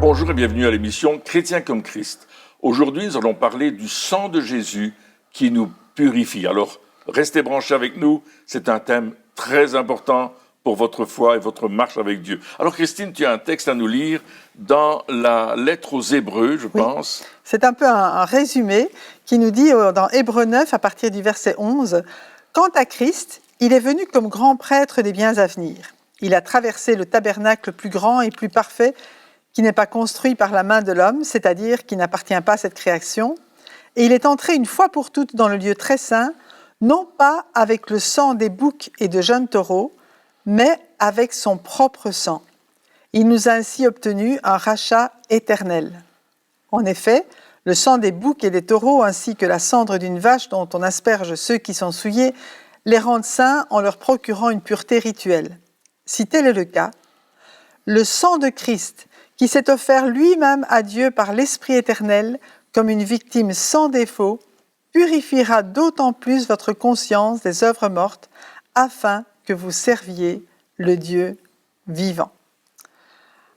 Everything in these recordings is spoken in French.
Bonjour et bienvenue à l'émission Chrétien comme Christ. Aujourd'hui, nous allons parler du sang de Jésus qui nous purifie. Alors, restez branchés avec nous, c'est un thème très important pour votre foi et votre marche avec Dieu. Alors Christine, tu as un texte à nous lire dans la lettre aux Hébreux, je pense. C'est un peu un résumé qui nous dit dans Hébreux 9, à partir du verset 11, « Quant à Christ, il est venu comme grand prêtre des biens à venir. Il a traversé le tabernacle plus grand et plus parfait qui n'est pas construit par la main de l'homme, c'est-à-dire qui n'appartient pas à cette création. Et il est entré une fois pour toutes dans le lieu très saint, non pas avec le sang des boucs et de jeunes taureaux, mais avec son propre sang. Il nous a ainsi obtenu un rachat éternel. En effet, le sang des boucs et des taureaux, ainsi que la cendre d'une vache dont on asperge ceux qui sont souillés, les rendent saints en leur procurant une pureté rituelle. Si tel est le cas, le sang de Christ, qui s'est offert lui-même à Dieu par l'Esprit éternel comme une victime sans défaut, purifiera d'autant plus votre conscience des œuvres mortes, afin que vous serviez le Dieu vivant. »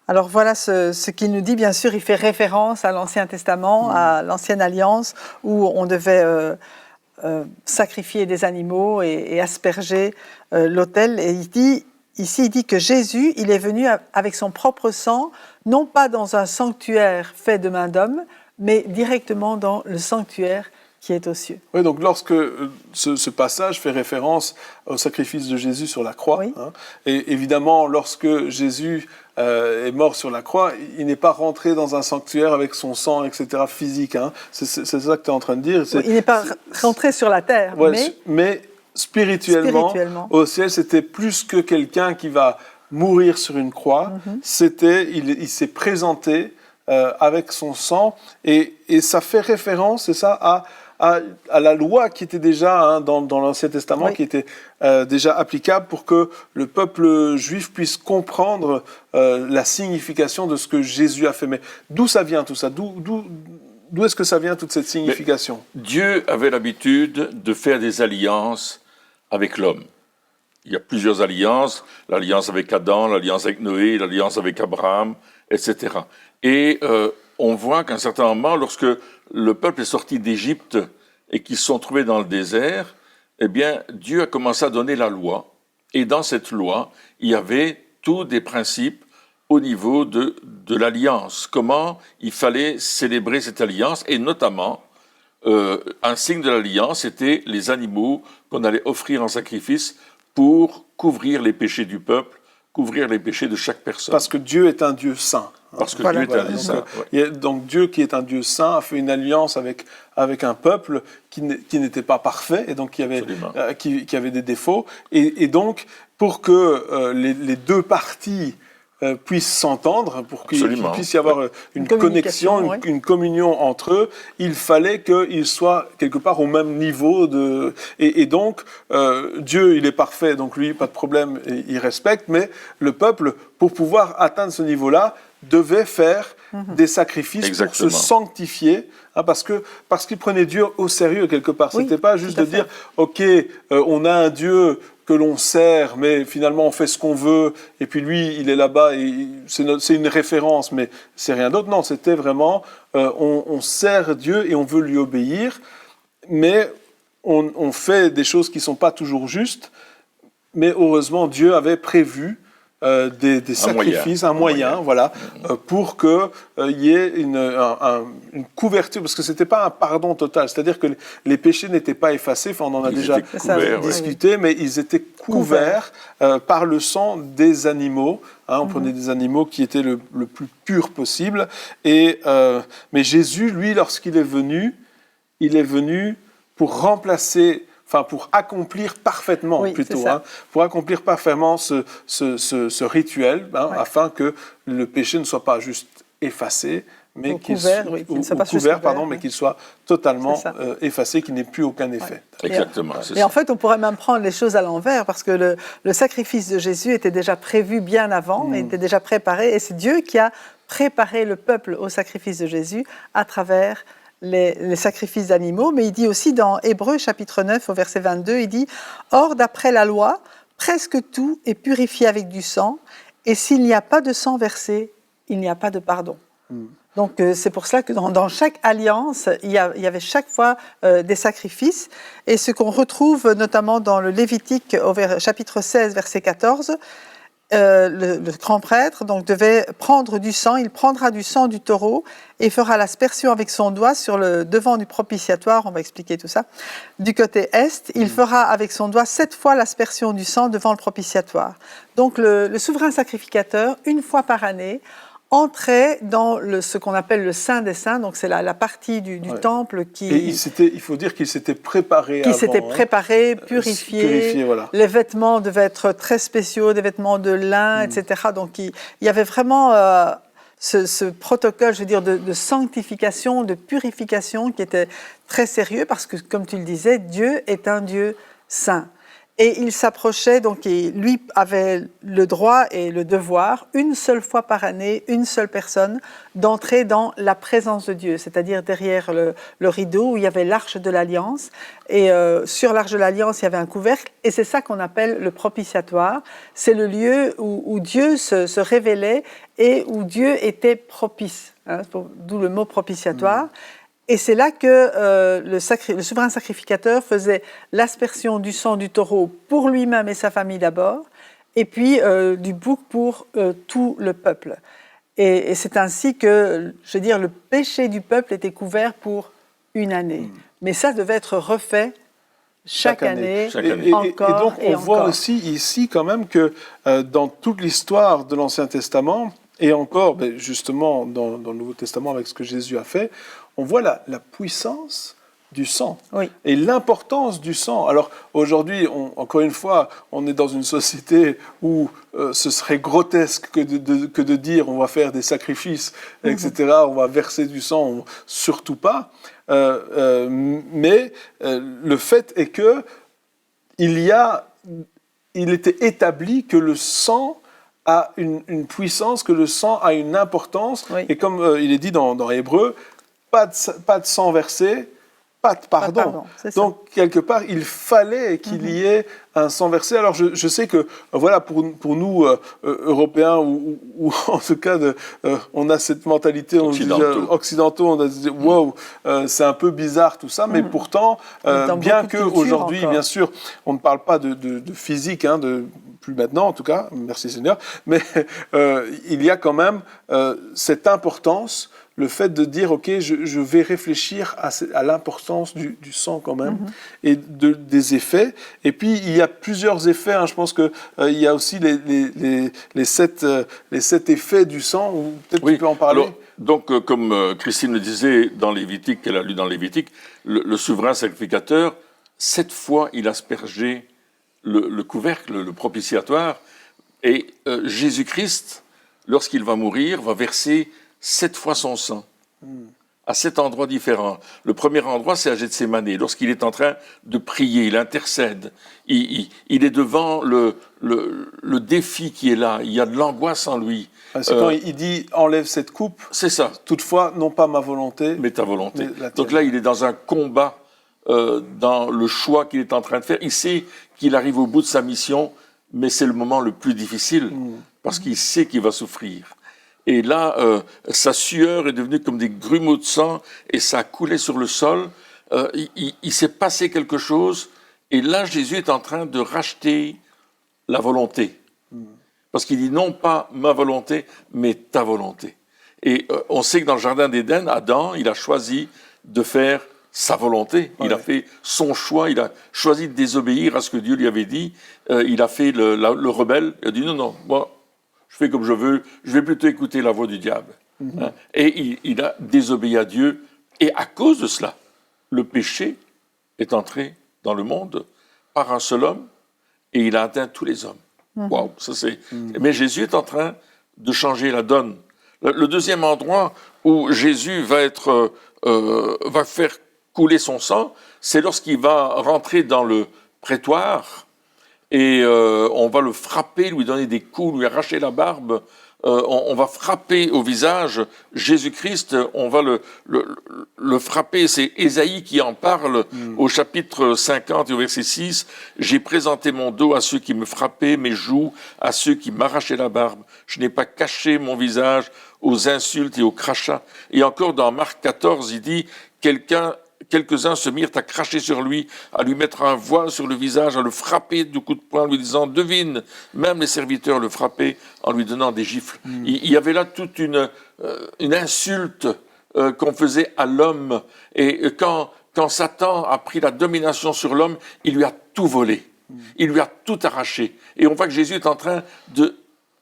Alors voilà ce qu'il nous dit. Bien sûr, il fait référence à l'Ancien Testament, à l'Ancienne Alliance, où on devait sacrifier des animaux et asperger l'autel. Et il dit que Jésus, il est venu avec son propre sang, non pas dans un sanctuaire fait de main d'homme, mais directement dans le sanctuaire qui est aux cieux. Oui, donc lorsque ce passage fait référence au sacrifice de Jésus sur la croix, oui. Et évidemment, lorsque Jésus est mort sur la croix, il n'est pas rentré dans un sanctuaire avec son sang, etc., physique. C'est ça que tu es en train de dire. Oui, il n'est pas rentré sur la terre, ouais, mais spirituellement, au ciel, c'était plus que quelqu'un qui va mourir sur une croix. Il s'est présenté avec son sang, et ça fait référence, c'est ça, à la loi qui était déjà dans l'Ancien Testament, qui était déjà applicable pour que le peuple juif puisse comprendre la signification de ce que Jésus a fait. Mais d'où ça vient tout ça? D'où est-ce que ça vient, toute cette signification? Mais Dieu avait l'habitude de faire des alliances avec l'homme. Il y a plusieurs alliances, l'alliance avec Adam, l'alliance avec Noé, l'alliance avec Abraham, etc. Et on voit qu'à un certain moment, lorsque le peuple est sorti d'Égypte et qu'ils se sont trouvés dans le désert, eh bien, Dieu a commencé à donner la loi. Et dans cette loi, il y avait tous des principes au niveau de l'alliance. Comment il fallait célébrer cette alliance, et notamment, un signe de l'alliance, c'était les animaux qu'on allait offrir en sacrifice pour couvrir les péchés du peuple, couvrir les péchés de chaque personne. Parce que Dieu est un Dieu saint. Parce que Dieu est un Dieu saint. Donc Dieu, qui est un Dieu saint, a fait une alliance avec un peuple qui n'était pas parfait, et donc qui avait des défauts. Et donc, pour que les deux parties puissent s'entendre, pour qu'il puisse y avoir une connexion, une communion entre eux, il fallait qu'ils soient quelque part au même niveau. Et donc, Dieu, il est parfait, donc lui, pas de problème, il respecte, mais le peuple, pour pouvoir atteindre ce niveau-là, devait faire des sacrifices pour se sanctifier, parce qu'il prenait Dieu au sérieux quelque part. C'était pas juste de dire, ok, on a un Dieu que l'on sert, mais finalement on fait ce qu'on veut, et puis lui, il est là-bas, et c'est une référence, mais c'est rien d'autre. Non, c'était vraiment, on sert Dieu et on veut lui obéir, mais on fait des choses qui ne sont pas toujours justes, mais heureusement, Dieu avait prévu des sacrifices, un moyen, voilà, pour qu'il y ait une couverture, parce que ce n'était pas un pardon total, c'est-à-dire que les péchés n'étaient pas effacés, on en a déjà discuté, mais ils étaient couverts par le sang des animaux. On prenait des animaux qui étaient le plus purs possible, mais Jésus, lui, lorsqu'il est venu pour remplacer, pour accomplir parfaitement, pour accomplir parfaitement ce rituel, afin que le péché ne soit pas juste effacé, mais qu'il soit totalement effacé, qu'il n'ait plus aucun effet. Exactement. Et en fait, on pourrait même prendre les choses à l'envers, parce que le sacrifice de Jésus était déjà prévu bien avant, était déjà préparé, et c'est Dieu qui a préparé le peuple au sacrifice de Jésus à travers les sacrifices d'animaux. Mais il dit aussi dans Hébreux chapitre 9 au verset 22, il dit « Or, d'après la loi, presque tout est purifié avec du sang, et s'il n'y a pas de sang versé, il n'y a pas de pardon. » Donc c'est pour cela que dans chaque alliance, il y avait chaque fois des sacrifices. Et ce qu'on retrouve notamment dans le Lévitique au chapitre 16, verset 14, le grand prêtre donc, devait prendre du sang, il prendra du sang du taureau et fera l'aspersion avec son doigt sur le devant du propitiatoire, on va expliquer tout ça, du côté est. Il fera avec son doigt 7 fois l'aspersion du sang devant le propitiatoire. Donc le souverain sacrificateur, une fois par année, entrait dans ce qu'on appelle le Saint des Saints, donc c'est la partie du temple qui... Et il faut dire qu'il s'était préparé avant. Qui s'était préparé, purifié, voilà. Les vêtements devaient être très spéciaux, des vêtements de lin, etc. Donc il y avait vraiment ce protocole, je veux dire, de sanctification, de purification qui était très sérieux, parce que, comme tu le disais, Dieu est un Dieu saint. Et il s'approchait, donc lui avait le droit et le devoir, une seule fois par année, une seule personne, d'entrer dans la présence de Dieu, c'est-à-dire derrière le rideau où il y avait l'arche de l'Alliance. Et sur l'arche de l'Alliance, il y avait un couvercle, et c'est ça qu'on appelle le propitiatoire. C'est le lieu où Dieu se révélait et où Dieu était propice, hein, d'où le mot propitiatoire. Et c'est là que le souverain sacrificateur faisait l'aspersion du sang du taureau pour lui-même et sa famille d'abord, et puis du bouc pour tout le peuple. Et c'est ainsi que, je veux dire, le péché du peuple était couvert pour une année. Mais ça devait être refait chaque année. Encore et donc on voit encore. aussi ici quand même que dans toute l'histoire de l'Ancien Testament, et encore justement dans le Nouveau Testament avec ce que Jésus a fait, on voit la puissance du sang et l'importance du sang. Alors aujourd'hui, encore une fois, on est dans une société où ce serait grotesque que de dire on va faire des sacrifices, etc., on va verser du sang, surtout pas. Mais le fait est que il était établi que le sang a une puissance, que le sang a une importance, et comme il est dit dans Hébreu, pas de sang versé, pas de pardon. Donc, quelque part, il fallait qu'il y ait un sang versé. Alors, je sais que, voilà, pour nous, Européens, ou en tout cas, on a cette mentalité, occidentaux, on a dit, wow, c'est un peu bizarre tout ça, mais pourtant, bien qu'aujourd'hui, bien sûr, on ne parle pas de physique, hein, plus maintenant en tout cas, merci Seigneur, mais il y a quand même cette importance, le fait de dire, ok, je vais réfléchir à l'importance du sang quand même, et des effets. Et puis, il y a plusieurs effets, hein. Je pense qu'il y a aussi les 7 effets du sang, ou peut-être tu peux en parler. Alors, donc, comme Christine le disait dans Lévitique, qu'elle a lu dans Lévitique, le souverain sacrificateur, 7 fois, il aspergeait le couvercle, le propitiatoire, et Jésus-Christ, lorsqu'il va mourir, va verser 7 fois son sang, à 7 endroits différents. Le premier endroit, c'est à Gethsémani. Lorsqu'il est en train de prier, il intercède. Il est devant le défi qui est là. Il y a de l'angoisse en lui. C'est quand il dit « enlève cette coupe ». C'est ça. Toutefois, non pas ma volonté, mais ta volonté. Donc là, il est dans un combat, dans le choix qu'il est en train de faire. Il sait qu'il arrive au bout de sa mission, mais c'est le moment le plus difficile, parce qu'il sait qu'il va souffrir. Et là, sa sueur est devenue comme des grumeaux de sang, et ça coulait sur le sol. Il s'est passé quelque chose, et là, Jésus est en train de racheter la volonté. Parce qu'il dit non pas ma volonté, mais ta volonté. Et on sait que dans le Jardin d'Éden, Adam, il a choisi de faire sa volonté. Il a fait son choix, il a choisi de désobéir à ce que Dieu lui avait dit. Il a fait le rebelle. Il a dit non, moi, je fais comme je veux, je vais plutôt écouter la voix du diable. Hein? Et il a désobéi à Dieu. Et à cause de cela, le péché est entré dans le monde par un seul homme, et il a atteint tous les hommes. Waouh, ça c'est. Mais Jésus est en train de changer la donne. Le deuxième endroit où Jésus va faire couler son sang, c'est lorsqu'il va rentrer dans le prétoire, et on va le frapper, lui donner des coups, lui arracher la barbe, on va frapper au visage Jésus-Christ, on va le frapper. C'est Ésaïe qui en parle au chapitre 50 et au verset 6. « J'ai présenté mon dos à ceux qui me frappaient, mes joues à ceux qui m'arrachaient la barbe. Je n'ai pas caché mon visage aux insultes et aux crachats. Et encore dans Marc 14, il dit, quelques-uns se mirent à cracher sur lui, à lui mettre un voile sur le visage, à le frapper de coups de poing, en lui disant, devine, même les serviteurs le frappaient en lui donnant des gifles. Il y avait là toute une insulte qu'on faisait à l'homme. Et quand Satan a pris la domination sur l'homme, il lui a tout volé. Il lui a tout arraché. Et on voit que Jésus est en train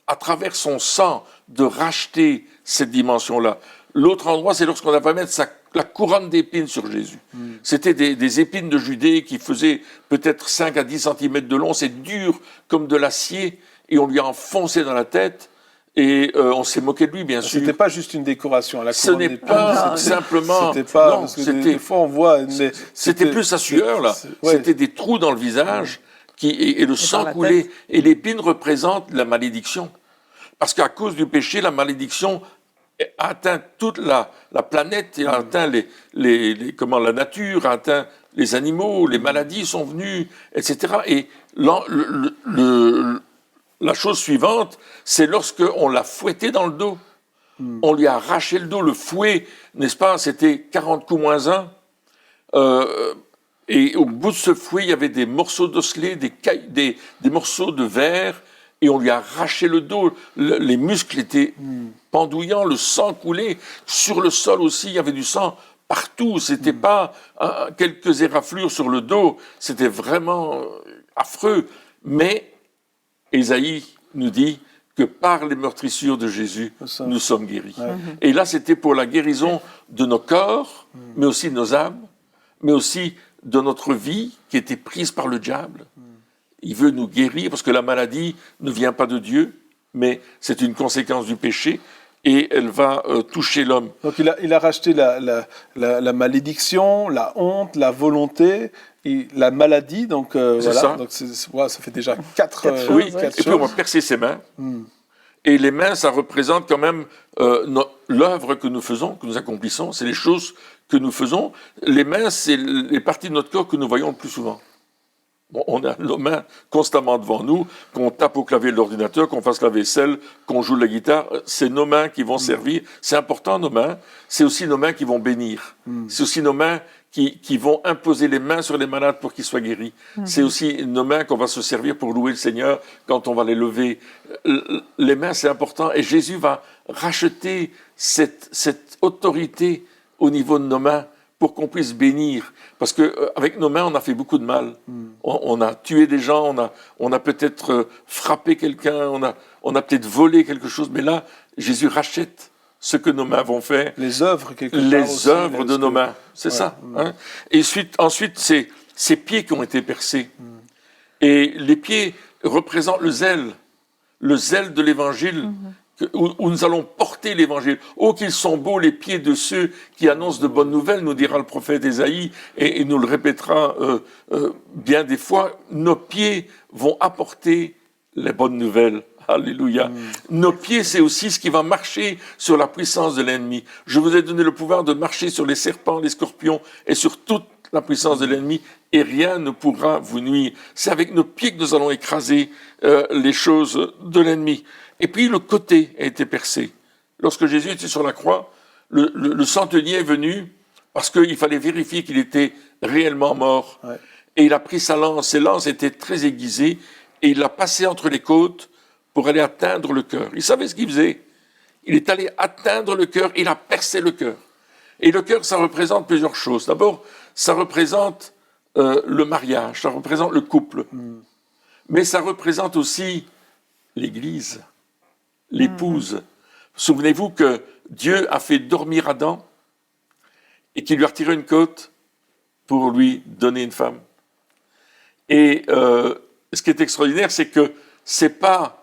à travers son sang, de racheter cette dimension-là. L'autre endroit, c'est lorsqu'on va mettre la couronne d'épines sur Jésus. C'était des épines de Judée qui faisaient peut-être 5 à 10 cm de long. C'est dur comme de l'acier. Et on lui a enfoncé dans la tête. Et on s'est moqué de lui, bien sûr. C'était pas juste une décoration. La Ce n'est pas simplement... C'était pas... Non, des fois, on voit... C'était plus sa sueur, là. C'était des trous dans le visage et le sang coulait. Et l'épine représente la malédiction. Parce qu'à cause du péché, la malédiction a atteint toute la planète, a atteint la nature, a atteint les animaux, les maladies sont venues, etc. Et la chose suivante, c'est lorsqu'on l'a fouetté dans le dos. On lui a arraché le dos, le fouet, n'est-ce pas, c'était 40 coups moins 1. Et au bout de ce fouet, il y avait des morceaux d'osselets, des morceaux de verre, et on lui a arraché le dos. Les muscles étaient pendouillants, le sang coulait. Sur le sol aussi, il y avait du sang partout. C'était pas quelques éraflures sur le dos, c'était vraiment affreux. Mais Ésaïe nous dit que par les meurtrissures de Jésus, nous sommes guéris. Ouais. Et là, c'était pour la guérison de nos corps, mais aussi de nos âmes, mais aussi de notre vie qui était prise par le diable. Il veut nous guérir parce que la maladie ne vient pas de Dieu, mais c'est une conséquence du péché et elle va toucher l'homme. Donc il a racheté la malédiction, la honte, la volonté, et la maladie. Donc voilà. Ça. Donc ça fait déjà quatre choses. Oui, et puis on va percer ses mains. Et les mains, ça représente quand même l'œuvre que nous faisons, que nous accomplissons. C'est les choses que nous faisons. Les mains, c'est les parties de notre corps que nous voyons le plus souvent. Bon, on a nos mains constamment devant nous, qu'on tape au clavier de l'ordinateur, qu'on fasse la vaisselle, qu'on joue de la guitare. C'est nos mains qui vont servir. C'est important, nos mains. C'est aussi nos mains qui vont bénir. C'est aussi nos mains qui vont imposer les mains sur les malades pour qu'ils soient guéris. C'est aussi nos mains qu'on va se servir pour louer le Seigneur quand on va les lever. Les mains, c'est important. Et Jésus va racheter cette autorité au niveau de nos mains pour qu'on puisse bénir. Parce qu'avec nos mains, on a fait beaucoup de mal. On a tué des gens, on a peut-être frappé quelqu'un, on a peut-être volé quelque chose. Mais là, Jésus rachète ce que nos mains vont faire. Les œuvres, quelque part. Les œuvres de nos mains. C'est ça. Hein? Et ensuite, c'est ces pieds qui ont été percés. Et les pieds représentent le zèle de l'Évangile, où nous allons porter l'Évangile. Oh, qu'ils sont beaux les pieds de ceux qui annoncent de bonnes nouvelles, nous dira le prophète Ésaïe, et nous le répétera bien des fois. Nos pieds vont apporter les bonnes nouvelles. Alléluia. Nos pieds, c'est aussi ce qui va marcher sur la puissance de l'ennemi. Je vous ai donné le pouvoir de marcher sur les serpents, les scorpions et sur toute la puissance de l'ennemi, et rien ne pourra vous nuire. C'est avec nos pieds que nous allons écraser les choses de l'ennemi. Et puis le côté a été percé. Lorsque Jésus était sur la croix, le centenier est venu parce qu'il fallait vérifier qu'il était réellement mort. Ouais. Et il a pris sa lance. Ses lances étaient très aiguisées et il l'a passée entre les côtes pour aller atteindre le cœur. Il savait ce qu'il faisait. Il est allé atteindre le cœur, il a percé le cœur. Et le cœur, ça représente plusieurs choses. D'abord, ça représente le mariage, ça représente le couple. Mais ça représente aussi l'Église, l'épouse. Souvenez-vous que Dieu a fait dormir Adam et qu'il lui a retiré une côte pour lui donner une femme. Et ce qui est extraordinaire, c'est que c'est pas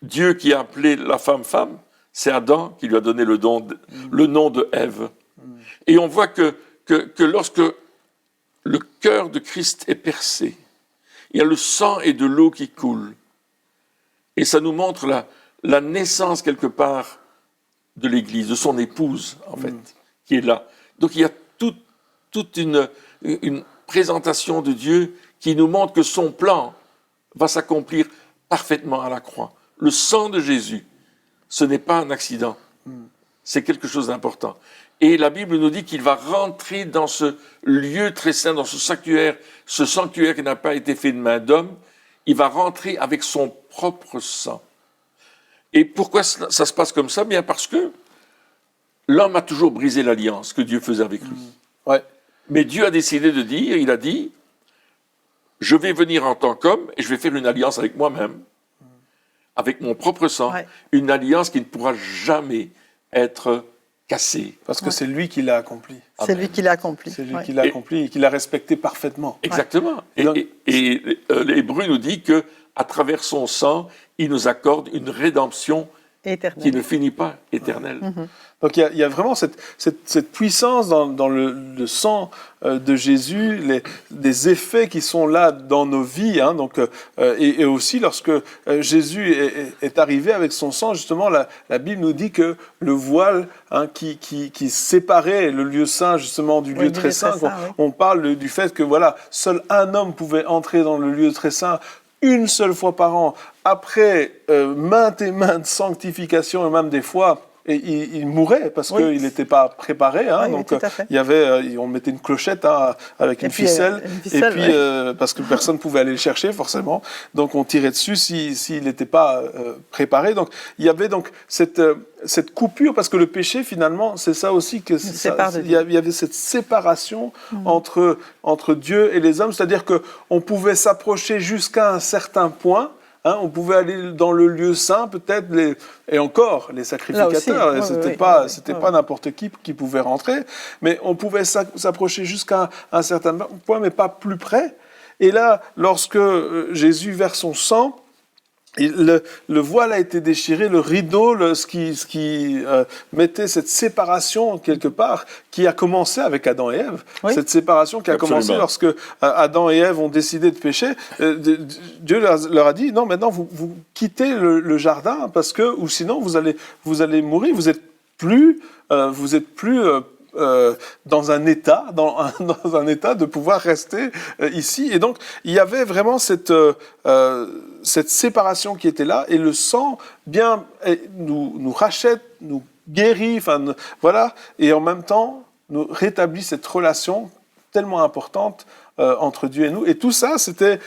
Dieu qui a appelé la femme femme, c'est Adam qui lui a donné le nom de Ève. Et on voit que lorsque le cœur de Christ est percé, il y a le sang et de l'eau qui coulent. Et ça nous montre la naissance quelque part de l'Église, de son épouse en fait, qui est là. Donc il y a toute une présentation de Dieu qui nous montre que son plan va s'accomplir parfaitement à la croix. Le sang de Jésus, ce n'est pas un accident. C'est quelque chose d'important. Et la Bible nous dit qu'il va rentrer dans ce lieu très saint, dans ce sanctuaire qui n'a pas été fait de main d'homme. Il va rentrer avec son propre sang. Et pourquoi ça se passe comme ça? Bien parce que l'homme a toujours brisé l'alliance que Dieu faisait avec lui. Ouais. Mais Dieu a décidé de dire, il a dit, je vais venir en tant qu'homme et je vais faire une alliance avec moi-même, avec mon propre sang, une alliance qui ne pourra jamais être cassée. Parce que c'est lui qui l'a accompli. C'est lui qui l'a accompli. C'est lui qui l'a accompli et qui l'a respecté parfaitement. Exactement. Et l'Hébreu nous dit que à travers son sang, il nous accorde une rédemption Éternel. qui ne finit pas, éternelle. Donc il y a vraiment cette puissance dans le sang de Jésus, des effets qui sont là dans nos vies. Hein, donc, et aussi lorsque Jésus est arrivé avec son sang, justement, la Bible nous dit que le voile qui séparait le lieu saint justement du lieu très saint, on parle du fait que voilà, seul un homme pouvait entrer dans le lieu très saint une seule fois par an, après maintes et maintes sanctifications et même des fois, et il mourait parce qu'il n'était pas préparé. Hein, donc il y avait, on mettait une clochette avec une ficelle, et puis parce que personne ne pouvait aller le chercher forcément. Donc on tirait dessus s'il n'était pas préparé. Donc il y avait donc cette coupure, parce que le péché finalement c'est ça aussi que il y avait cette séparation entre Dieu et les hommes, c'est-à-dire que on pouvait s'approcher jusqu'à un certain point. Hein, on pouvait aller dans le lieu saint, peut-être, et encore, les sacrificateurs, c'était pas n'importe qui pouvait rentrer, mais on pouvait s'approcher jusqu'à un certain point, mais pas plus près. Et là, lorsque Jésus verse son sang, le voile a été déchiré, le rideau, ce qui mettait cette séparation quelque part, qui a commencé avec Adam et Ève. Oui. Cette séparation qui a commencé lorsque Adam et Ève ont décidé de pécher. Dieu leur a dit, non, maintenant vous quittez le jardin, parce que, ou sinon vous allez mourir, vous êtes plus dans un état de pouvoir rester ici. Et donc, il y avait vraiment cette séparation qui était là, et le sang nous rachète, nous guérit, voilà, et en même temps, nous rétablit cette relation tellement importante entre Dieu et nous. Et tout ça, c'est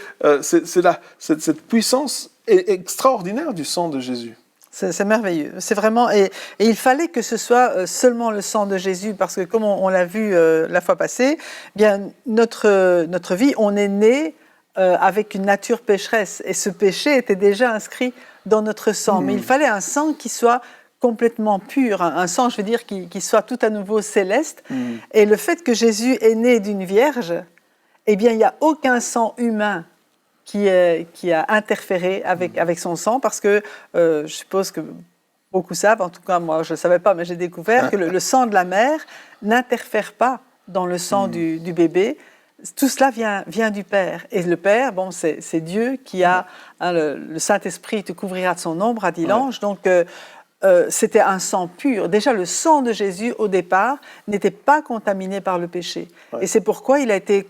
cette puissance extraordinaire du sang de Jésus. C'est merveilleux, c'est vraiment, et il fallait que ce soit seulement le sang de Jésus, parce que comme on l'a vu la fois passée, bien notre vie, on est né avec une nature pécheresse, et ce péché était déjà inscrit dans notre sang, mais il fallait un sang qui soit complètement pur, un sang, je veux dire, qui soit tout à nouveau céleste, et le fait que Jésus est né d'une vierge, eh bien il n'y a aucun sang humain qui a interféré avec son sang, parce que je suppose que beaucoup savent, en tout cas moi je ne savais pas, mais j'ai découvert que le sang de la mère n'interfère pas dans le sang du bébé. Tout cela vient du Père. Et le Père, bon, c'est Dieu qui a, le Saint-Esprit te couvrira de son ombre, a dit l'ange, donc c'était un sang pur. Déjà, le sang de Jésus, au départ, n'était pas contaminé par le péché. Ouais. Et c'est pourquoi il a été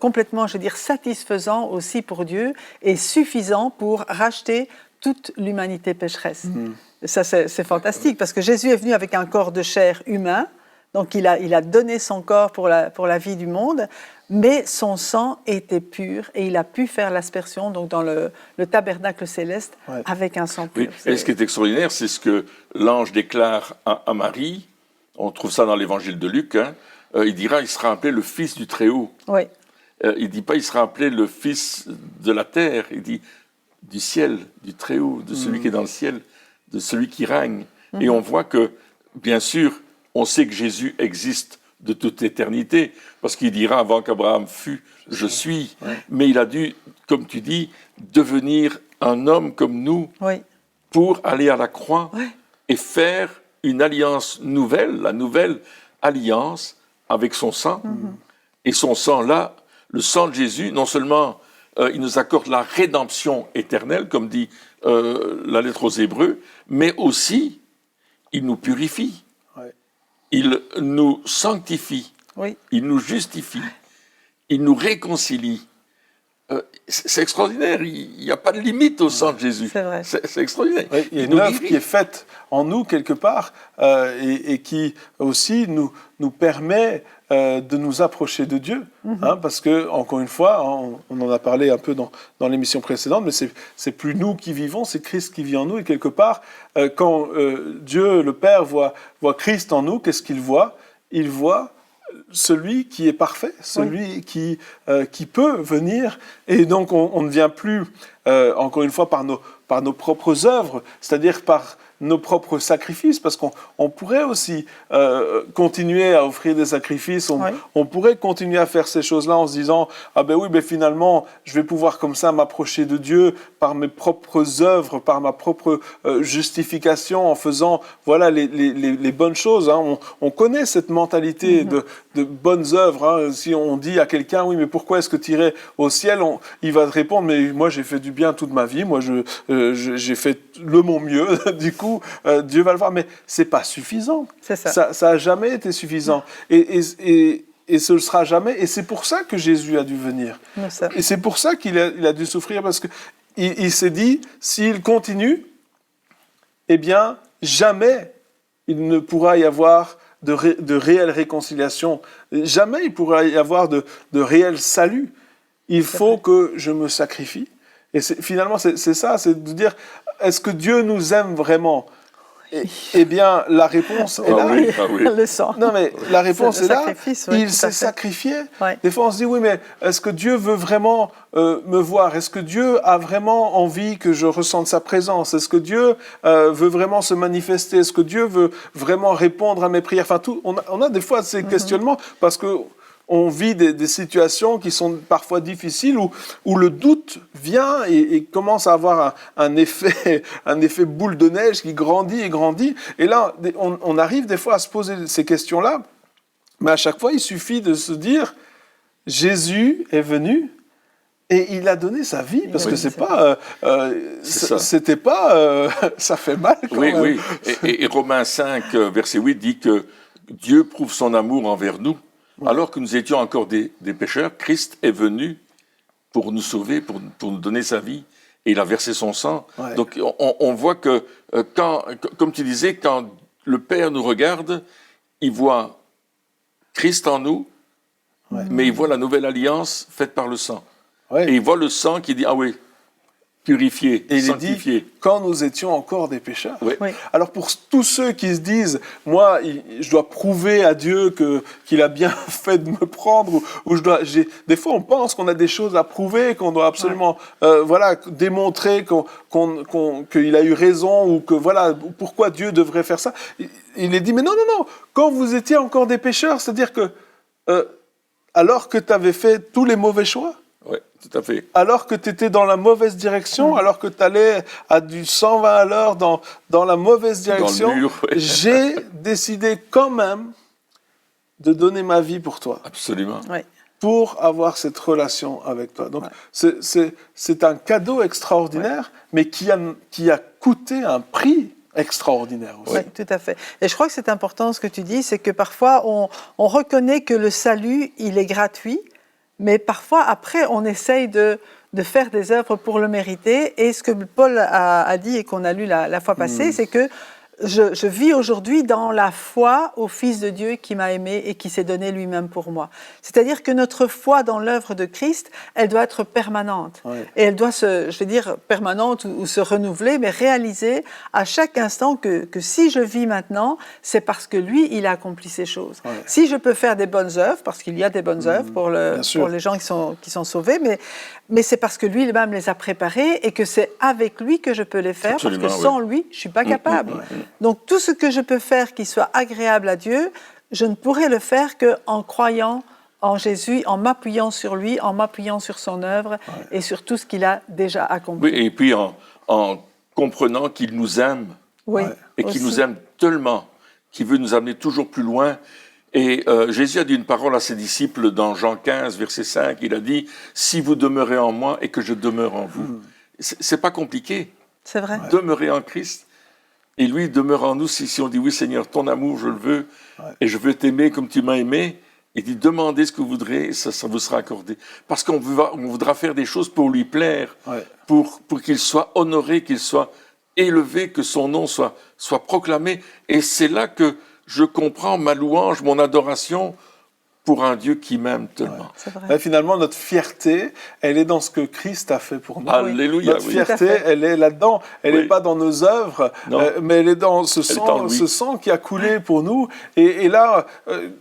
complètement, je veux dire, satisfaisant aussi pour Dieu et suffisant pour racheter toute l'humanité pécheresse. Ça, c'est fantastique, parce que Jésus est venu avec un corps de chair humain, donc il a donné son corps pour la vie du monde, mais son sang était pur et il a pu faire l'aspersion donc dans le tabernacle céleste avec un sang pur. Oui. Et ce qui est extraordinaire, c'est ce que l'ange déclare à Marie. On trouve ça dans l'évangile de Luc. Hein. Il dira, il sera appelé le Fils du Très-Haut. Oui. Il ne dit pas, il sera appelé le Fils de la terre. Il dit du ciel, du Très-Haut, de celui qui est dans le ciel, de celui qui règne. Et on voit que, bien sûr, on sait que Jésus existe de toute éternité, parce qu'il dira, avant qu'Abraham fût, je suis. Oui. Mais il a dû, comme tu dis, devenir un homme comme nous pour aller à la croix et faire une alliance nouvelle, la nouvelle alliance avec son sang. Et son sang-là, le sang de Jésus, non seulement il nous accorde la rédemption éternelle, comme dit la lettre aux Hébreux, mais aussi il nous purifie. Il nous sanctifie, il nous justifie, il nous réconcilie c'est extraordinaire. Il n'y a pas de limite au sang de Jésus. C'est vrai. C'est extraordinaire. Oui, il y a une œuvre qui est faite en nous quelque part et qui aussi nous permet de nous approcher de Dieu. Parce que, encore une fois, on en a parlé un peu dans l'émission précédente, mais c'est plus nous qui vivons, c'est Christ qui vit en nous. Et quelque part, quand Dieu, le Père, voit Christ en nous, qu'est-ce qu'il voit ? Il voit celui qui est parfait, celui qui peut venir. Et donc, on ne vient plus, encore une fois, par nos propres œuvres, c'est-à-dire par nos propres sacrifices, parce qu'on pourrait aussi continuer à offrir des sacrifices, on pourrait continuer à faire ces choses-là en se disant « Ah ben oui, ben finalement, je vais pouvoir comme ça m'approcher de Dieu par mes propres œuvres, par ma propre justification, en faisant voilà, les bonnes choses. » On connaît cette mentalité de bonnes œuvres. Si on dit à quelqu'un « Oui, mais pourquoi est-ce que tu irais au ciel ?» Il va te répondre « Mais moi, j'ai fait du bien toute ma vie, moi, j'ai fait le mon mieux, du coup, Dieu va le voir. » Mais c'est pas suffisant. C'est ça. Ça a jamais été suffisant. Et ce ne sera jamais. Et c'est pour ça que Jésus a dû venir. Et c'est pour ça qu'il a dû souffrir, parce qu'il s'est dit, s'il continue, eh bien, jamais il ne pourra y avoir de réelle réconciliation. Jamais il pourra y avoir de réel salut. Il faut que je me sacrifie. Et finalement, c'est ça, c'est de dire, est-ce que Dieu nous aime vraiment ? Eh bien, la réponse est là. Oui. Le sang. Non, mais la réponse est là. Il s'est sacrifié. sacrifié. Des fois, on se dit, oui, mais est-ce que Dieu veut vraiment me voir ? Est-ce que Dieu a vraiment envie que je ressente sa présence ? Est-ce que Dieu veut vraiment se manifester ? Est-ce que Dieu veut vraiment répondre à mes prières ? Enfin, on a des fois ces questionnements parce que on vit des situations qui sont parfois difficiles où le doute vient et commence à avoir un effet boule de neige qui grandit et grandit. Et là, on arrive des fois à se poser ces questions-là, mais à chaque fois, il suffit de se dire « Jésus est venu ». Et il a donné sa vie, parce que c'est pas, c'était pas, ça fait mal quand même. Oui. Et Romains 5, verset 8 dit que Dieu prouve son amour envers nous. Alors que nous étions encore des pécheurs, Christ est venu pour nous sauver, pour nous donner sa vie, et il a versé son sang. Ouais. Donc on voit que, comme tu disais, quand le Père nous regarde, il voit Christ en nous, mais il voit la nouvelle alliance faite par le sang. Ouais. Et il voit le sang qui dit, ah oui, purifié, et sanctifié. Il dit, quand nous étions encore des pécheurs. Oui. Oui. Alors pour tous ceux qui se disent, moi, je dois prouver à Dieu qu'il a bien fait de me prendre, des fois on pense qu'on a des choses à prouver, qu'on doit absolument démontrer qu'il a eu raison, ou que voilà, pourquoi Dieu devrait faire ça. Il est dit, mais non, quand vous étiez encore des pécheurs, c'est-à-dire que alors que tu avais fait tous les mauvais choix, oui, tout à fait. Alors que tu étais dans la mauvaise direction, alors que tu allais à du 120 à l'heure dans la mauvaise direction, j'ai décidé quand même de donner ma vie pour toi. Absolument. Oui. Pour avoir cette relation avec toi. Donc, c'est un cadeau extraordinaire, mais qui a coûté un prix extraordinaire aussi. Oui, tout à fait. Et je crois que c'est important ce que tu dis, c'est que parfois on reconnaît que le salut, il est gratuit, mais parfois, après, on essaye de faire des œuvres pour le mériter. Et ce que Paul a dit et qu'on a lu la fois passée, c'est que je vis aujourd'hui dans la foi au Fils de Dieu qui m'a aimé et qui s'est donné lui-même pour moi. C'est-à-dire que notre foi dans l'œuvre de Christ, elle doit être permanente. Ouais. Et elle doit permanente ou se renouveler, mais réaliser à chaque instant que si je vis maintenant, c'est parce que lui, il a accompli ces choses. Ouais. Si je peux faire des bonnes œuvres, parce qu'il y a des bonnes œuvres pour les gens qui sont sauvés, mais c'est parce que lui-même les a préparées et que c'est avec lui que je peux les faire, absolument, parce que sans lui, je ne suis pas capable. Donc tout ce que je peux faire qui soit agréable à Dieu, je ne pourrai le faire qu'en croyant en Jésus, en m'appuyant sur lui, en m'appuyant sur son œuvre et sur tout ce qu'il a déjà accompli. Oui, et puis en comprenant qu'il nous aime, et qu'il nous aime tellement, qu'il veut nous amener toujours plus loin. Et Jésus a dit une parole à ses disciples dans Jean 15, verset 5, il a dit « Si vous demeurez en moi et que je demeure en vous ». C'est pas compliqué. C'est vrai. Demeurer en Christ. Et lui demeure en nous si on dit « Oui Seigneur, ton amour, je le veux, et je veux t'aimer comme tu m'as aimé », Il dit, demandez ce que vous voudrez, ça vous sera accordé. Parce qu'on voudra faire des choses pour lui plaire, pour qu'il soit honoré, qu'il soit élevé, que son nom soit proclamé. Et c'est là que je comprends ma louange, mon adoration pour un Dieu qui m'aime tellement. Ouais, finalement, notre fierté, elle est dans ce que Christ a fait pour nous. Alléluia. Notre fierté, elle est là-dedans. Elle n'est pas dans nos œuvres, mais elle est dans ce sang qui a coulé pour nous. Et là,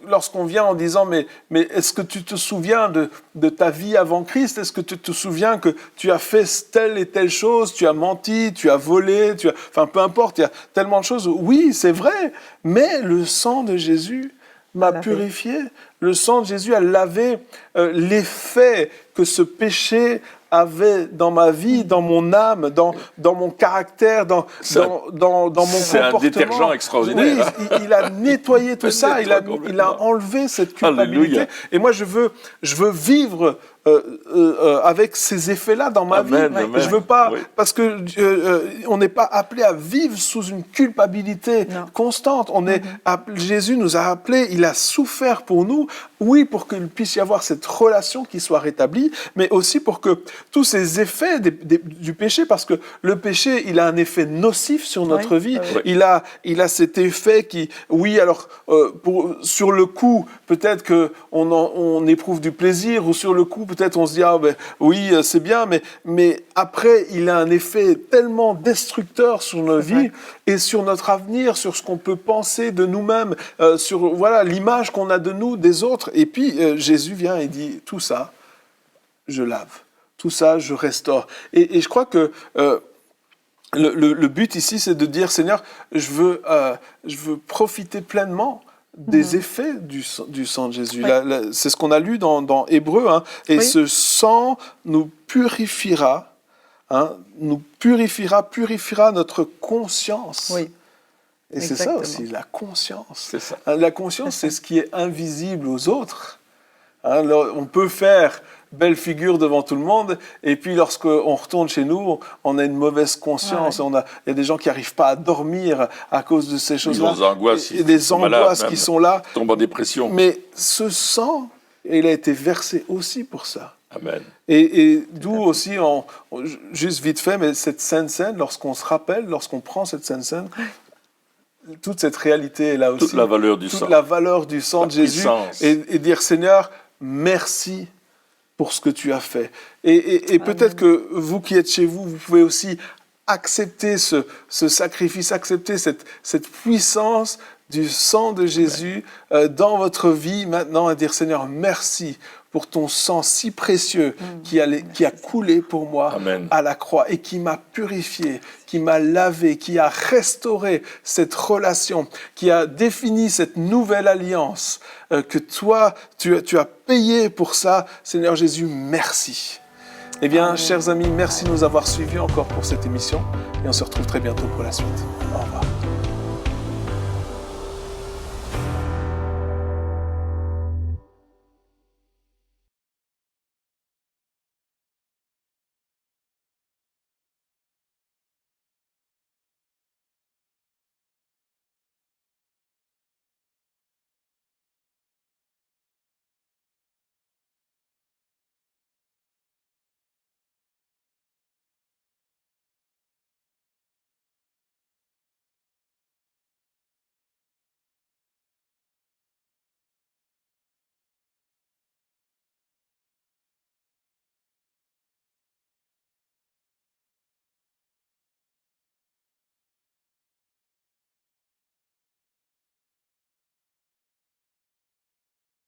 lorsqu'on vient en disant, mais est-ce que tu te souviens de ta vie avant Christ? Est-ce que tu te souviens que tu as fait telle et telle chose? Tu as menti, tu as volé, enfin, peu importe, il y a tellement de choses. Oui, c'est vrai, mais le sang de Jésus m'a purifié. Le sang de Jésus a lavé l'effet que ce péché avait dans ma vie, dans mon âme, dans mon caractère, dans mon comportement. C'est un détergent extraordinaire. Oui, il a nettoyé tout ça, il a enlevé cette culpabilité. Alléluia. Et moi, je veux vivre avec ces effets-là dans ma vie. Amen. Je veux pas, parce que on n'est pas appelé à vivre sous une culpabilité constante. Jésus nous a appelés, il a souffert pour nous, oui, pour qu'il puisse y avoir cette relation qui soit rétablie, mais aussi pour que tous ces effets du péché, parce que le péché, il a un effet nocif sur notre vie. Il a cet effet qui, sur le coup, peut-être qu'on éprouve du plaisir, ou sur le coup, peut-être on se dit, oui, c'est bien, mais après, il a un effet tellement destructeur sur nos vies et sur notre avenir, sur ce qu'on peut penser de nous-mêmes, sur l'image qu'on a de nous, des autres. Et puis, Jésus vient et dit, tout ça, je lave. Tout ça, je restaure. Et je crois que le but ici, c'est de dire, Seigneur, je veux profiter pleinement des effets du sang de Jésus. C'est ce qu'on a lu dans Hébreux. Et ce sang nous purifiera, purifiera notre conscience. Oui. Et c'est ça aussi, la conscience. C'est ça. La conscience, c'est ce qui est invisible aux autres. On peut faire belle figure devant tout le monde, et puis lorsqu'on retourne chez nous, on a une mauvaise conscience. Il y a des gens qui n'arrivent pas à dormir à cause de ces choses-là. Des angoisses, et des angoisses qui sont là. Tombent en dépression. Mais ce sang, il a été versé aussi pour ça. Amen. Et d'où aussi, juste vite fait, mais cette Sainte Seine, lorsqu'on se rappelle, lorsqu'on prend cette Sainte Seine, toute cette réalité est là aussi. Toute la valeur du sang. Toute la valeur du sang de Jésus. Et dire, Seigneur, merci pour ce que tu as fait. Et peut-être que vous qui êtes chez vous, vous pouvez aussi accepter ce sacrifice, accepter cette puissance du sang de Jésus dans votre vie maintenant et dire, Seigneur, merci pour ton sang si précieux qui a coulé pour moi à la croix et qui m'a purifié, qui m'a lavé, qui a restauré cette relation, qui a défini cette nouvelle alliance que toi, tu as payé pour ça. Seigneur Jésus, merci. Eh bien, chers amis, merci de nous avoir suivis encore pour cette émission et on se retrouve très bientôt pour la suite. Au revoir.